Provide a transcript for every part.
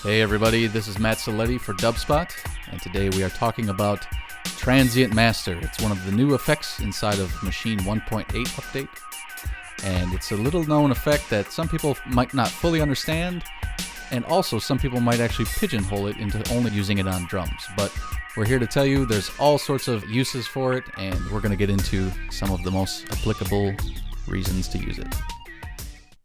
Hey everybody, this is Matt Cellitti for Dubspot, and today we are talking about Transient Master. It's one of the new effects inside of Maschine 1.8 update, and it's a little known effect that some people might not fully understand, and also some people might actually pigeonhole it into only using it on drums. But we're here to tell you there's all sorts of uses for it, and we're going to get into some of the most applicable reasons to use it.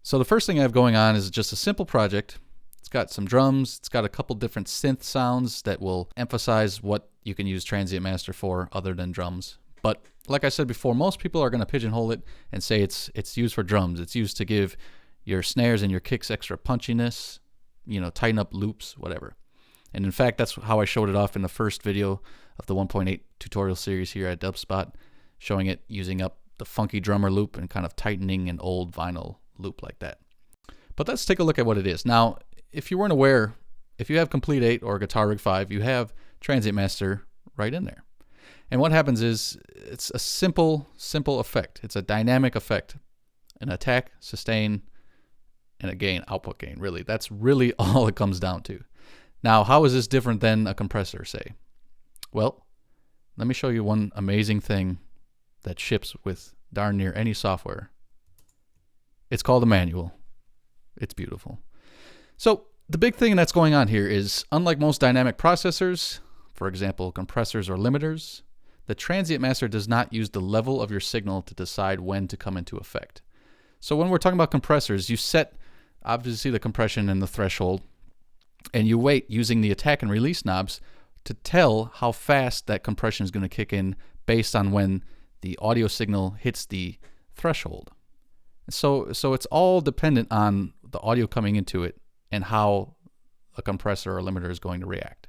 So the first thing I have going on is just a simple project. It's got some drums, it's got a couple different synth sounds that will emphasize what you can use Transient Master for other than drums. But like I said before, most people are going to pigeonhole it and say it's used for drums. It's used to give your snares and your kicks extra punchiness, tighten up loops, whatever. And in fact, that's how I showed it off in the first video of the 1.8 tutorial series here at Dubspot, showing it using up the funky drummer loop and kind of tightening an old vinyl loop like that. But let's take a look at what it is. Now, if you weren't aware, if you have Complete 8 or Guitar Rig 5, you have Transient Master right in there. And what happens is it's a simple effect. It's a dynamic effect. An attack, sustain, and a gain, output gain, really. That's really all it comes down to. Now, how is this different than a compressor, say? Well, let me show you one amazing thing that ships with darn near any software. It's called a manual. It's beautiful. So the big thing that's going on here is, unlike most dynamic processors, for example, compressors or limiters, the Transient Master does not use the level of your signal to decide when to come into effect. So when we're talking about compressors, you set, obviously, the compression and the threshold, and you wait using the attack and release knobs to tell how fast that compression is going to kick in based on when the audio signal hits the threshold. So it's all dependent on the audio coming into it and how a compressor or limiter is going to react.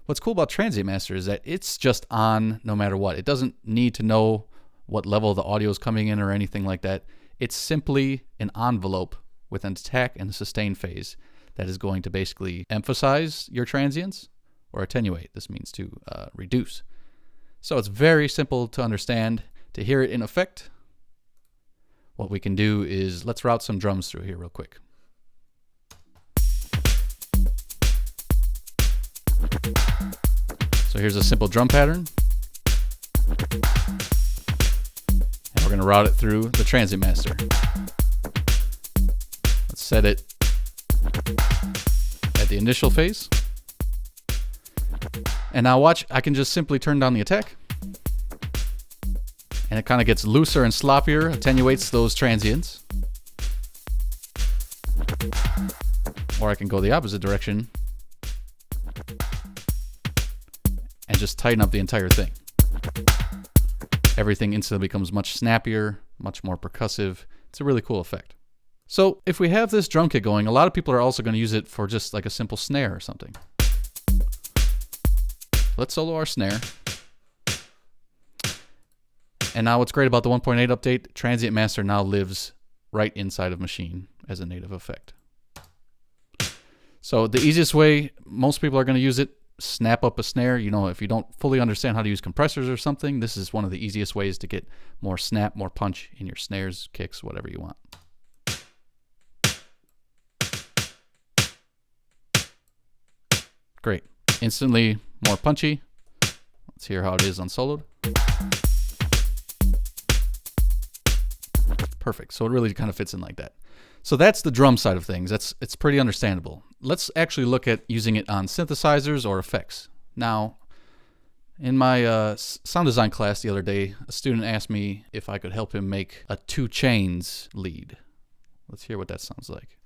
What's cool about Transient Master is that it's just on no matter what. It doesn't need to know what level the audio is coming in or anything like that. It's simply an envelope with an attack and a sustain phase that is going to basically emphasize your transients or attenuate. This means to reduce. So it's very simple to understand. To hear it in effect, what we can do is let's route some drums through here real quick. So here's a simple drum pattern. And we're going to route it through the Transient Master. Let's set it at the initial phase. And now watch, I can just simply turn down the attack. And it kind of gets looser and sloppier, attenuates those transients. Or I can go the opposite direction and just tighten up the entire thing. Everything instantly becomes much snappier, much more percussive. It's a really cool effect. So if we have this drum kit going, a lot of people are also going to use it for just like a simple snare or something. Let's solo our snare. And now what's great about the 1.8 update, Transient Master now lives right inside of Maschine as a native effect. So the easiest way most people are going to use it, snap up a snare. If you don't fully understand how to use compressors or something, this is one of the easiest ways to get more snap, more punch in your snares, kicks, whatever you want. Great. Instantly more punchy. Let's hear how it is unsoloed. Perfect. So it really kind of fits in like that. So that's the drum side of things. It's pretty understandable. Let's actually look at using it on synthesizers or effects. Now, in my sound design class the other day, a student asked me if I could help him make a 2 Chainz lead. Let's hear what that sounds like.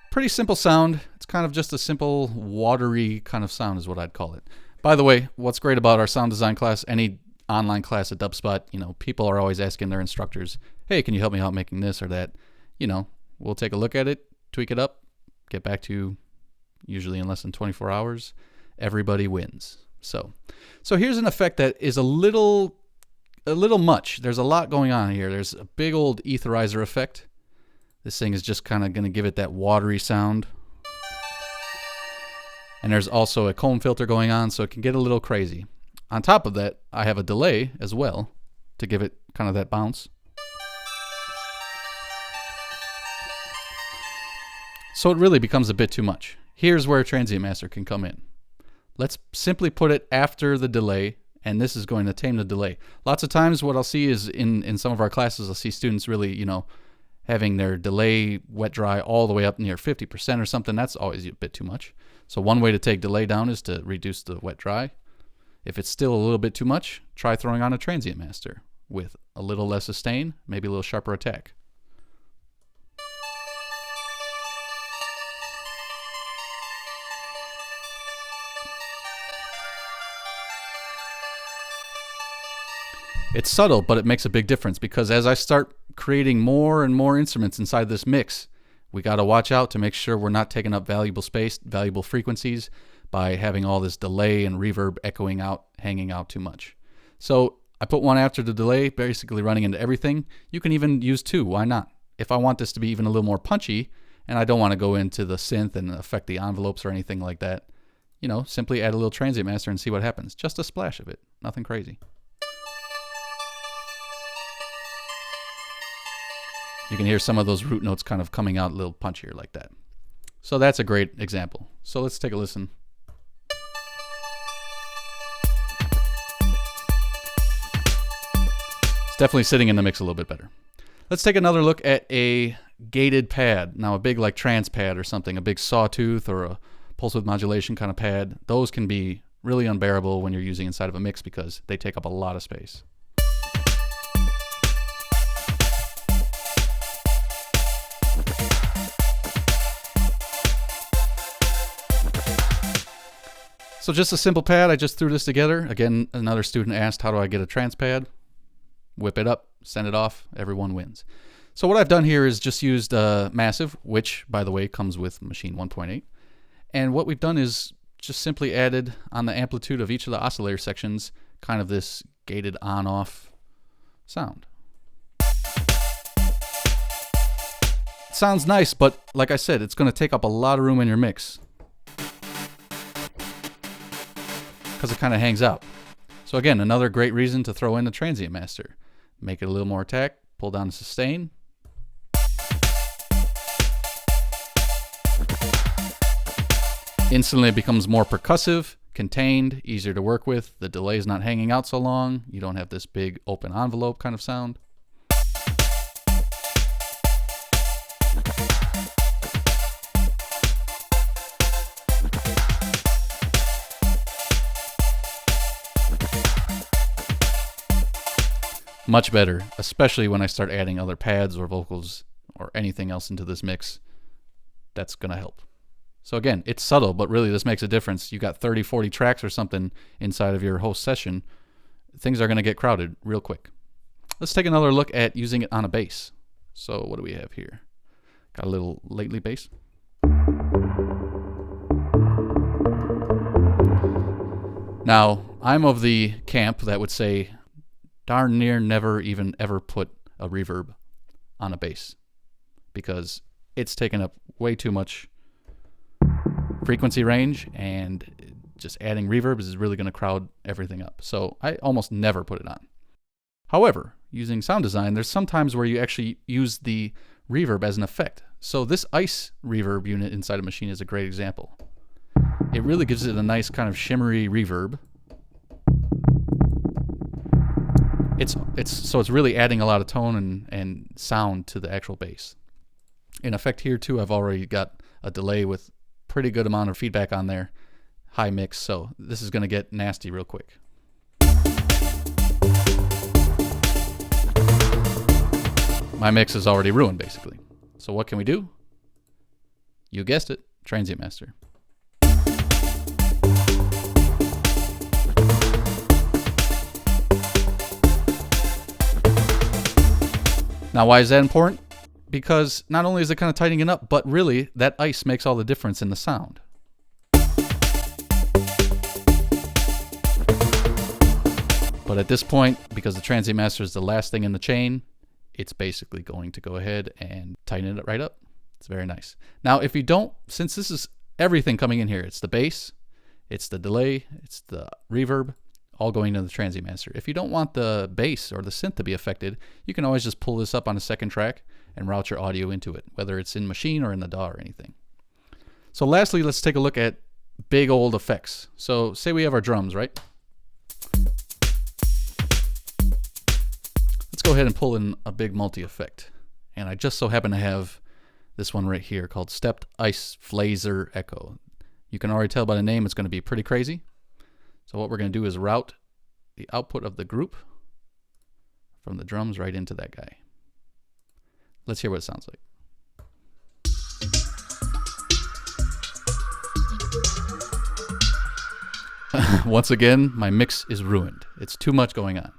Pretty simple sound. It's kind of just a simple watery kind of sound is what I'd call it. By the way, what's great about our sound design class, any online class at Dubspot, people are always asking their instructors, hey, can you help me out making this or that? We'll take a look at it, tweak it up, get back to you usually in less than 24 hours. Everybody wins. So here's an effect that is a little much. There's a lot going on here. There's a big old etherizer effect. This thing is just kind of going to give it that watery sound. And there's also a comb filter going on, so it can get a little crazy. On top of that, I have a delay as well to give it kind of that bounce. So it really becomes a bit too much. Here's where Transient Master can come in. Let's simply put it after the delay, and this is going to tame the delay. Lots of times what I'll see is in some of our classes, I'll see students really, having their delay wet dry all the way up near 50% or something. That's always a bit too much. So one way to take delay down is to reduce the wet dry. If it's still a little bit too much, try throwing on a Transient Master with a little less sustain, maybe a little sharper attack. It's subtle, but it makes a big difference, because as I start creating more and more instruments inside this mix, we got to watch out to make sure we're not taking up valuable space, valuable frequencies by having all this delay and reverb echoing out, hanging out too much. So I put one after the delay, basically running into everything. You can even use two, why not? If I want this to be even a little more punchy, and I don't want to go into the synth and affect the envelopes or anything like that, simply add a little Transient Master and see what happens. Just a splash of it, nothing crazy. You can hear some of those root notes kind of coming out a little punchier like that. So that's a great example. So let's take a listen. It's definitely sitting in the mix a little bit better. Let's take another look at a gated pad. Now a big like trans pad or something, a big sawtooth or a pulse width modulation kind of pad. Those can be really unbearable when you're using inside of a mix because they take up a lot of space. So just a simple pad, I just threw this together. Again, another student asked, how do I get a trans pad? Whip it up, send it off, everyone wins. So what I've done here is just used Massive, which, by the way, comes with Maschine 1.8. And what we've done is just simply added on the amplitude of each of the oscillator sections kind of this gated on-off sound. It sounds nice, but like I said, it's going to take up a lot of room in your mix, because it kind of hangs out. So again, another great reason to throw in the Transient Master. Make it a little more attack, pull down the sustain. Instantly it becomes more percussive, contained, easier to work with. The delay is not hanging out so long. You don't have this big open envelope kind of sound. Much better, especially when I start adding other pads or vocals or anything else into this mix. That's going to help. So again, it's subtle, but really this makes a difference. You got 30, 40 tracks or something inside of your host session. Things are going to get crowded real quick. Let's take another look at using it on a bass. So what do we have here? Got a little lately bass. Now, I'm of the camp that would say darn near never even ever put a reverb on a bass, because it's taken up way too much frequency range, and just adding reverb is really going to crowd everything up. So I almost never put it on. However, using sound design, there's some times where you actually use the reverb as an effect. So this ice reverb unit inside a Maschine is a great example. It really gives it a nice kind of shimmery reverb. It's really adding a lot of tone and sound to the actual bass. In effect here too, I've already got a delay with pretty good amount of feedback on there, high mix, so this is going to get nasty real quick. My mix is already ruined basically. So what can we do? You guessed it, Transient Master. Now, why is that important? Because not only is it kind of tightening it up, but really that ice makes all the difference in the sound. But at this point, because the Transient Master is the last thing in the chain, it's basically going to go ahead and tighten it right up. It's very nice. Now, if you don't, since this is everything coming in here, it's the bass, it's the delay, it's the reverb, all going to the Transient Master. If you don't want the bass or the synth to be affected, you can always just pull this up on a second track and route your audio into it, whether it's in Maschine or in the DAW or anything. So lastly, let's take a look at big old effects. So say we have our drums, right? Let's go ahead and pull in a big multi-effect. And I just so happen to have this one right here called Stepped Ice Phaser Echo. You can already tell by the name it's going to be pretty crazy. So what we're going to do is route the output of the group from the drums right into that guy. Let's hear what it sounds like. Once again, my mix is ruined. It's too much going on.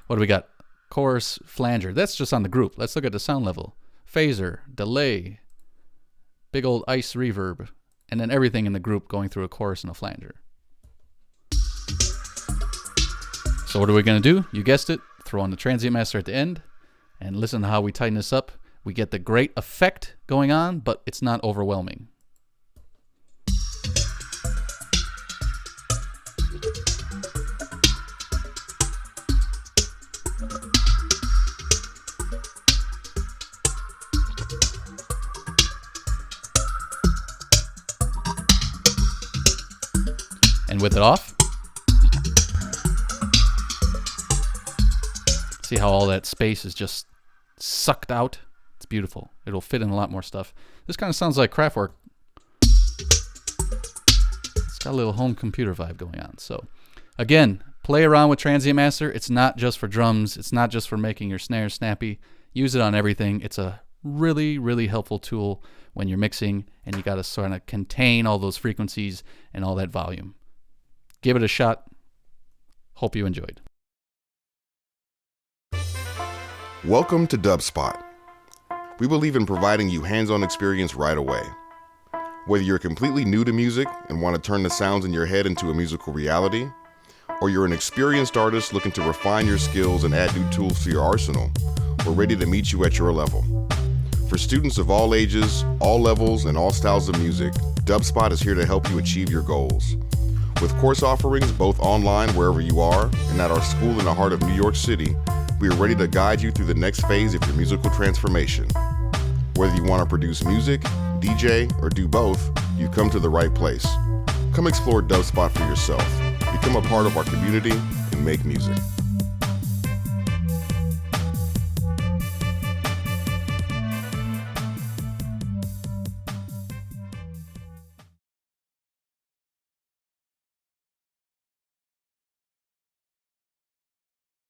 What do we got? Chorus, flanger. That's just on the group. Let's look at the sound level. Phaser, delay, big old ice reverb, and then everything in the group going through a chorus and a flanger. So what are we going to do? You guessed it. Throw on the Transient Master at the end and listen to how we tighten this up. We get the great effect going on, but it's not overwhelming. And with it off, see how all that space is just sucked out? It's beautiful. It'll fit in a lot more stuff. This kind of sounds like Kraftwerk. It's got a little home computer vibe going on. So again, play around with Transient Master. It's not just for drums. It's not just for making your snares snappy. Use it on everything. It's a really, really helpful tool when you're mixing and you got to sort of contain all those frequencies and all that volume. Give it a shot. Hope you enjoyed. Welcome to Dubspot. We believe in providing you hands-on experience right away. Whether you're completely new to music and want to turn the sounds in your head into a musical reality, or you're an experienced artist looking to refine your skills and add new tools to your arsenal, we're ready to meet you at your level. For students of all ages, all levels, and all styles of music, Dubspot is here to help you achieve your goals. With course offerings both online wherever you are and at our school in the heart of New York City, we are ready to guide you through the next phase of your musical transformation. Whether you want to produce music, DJ, or do both, you've come to the right place. Come explore Dubspot for yourself. Become a part of our community and make music.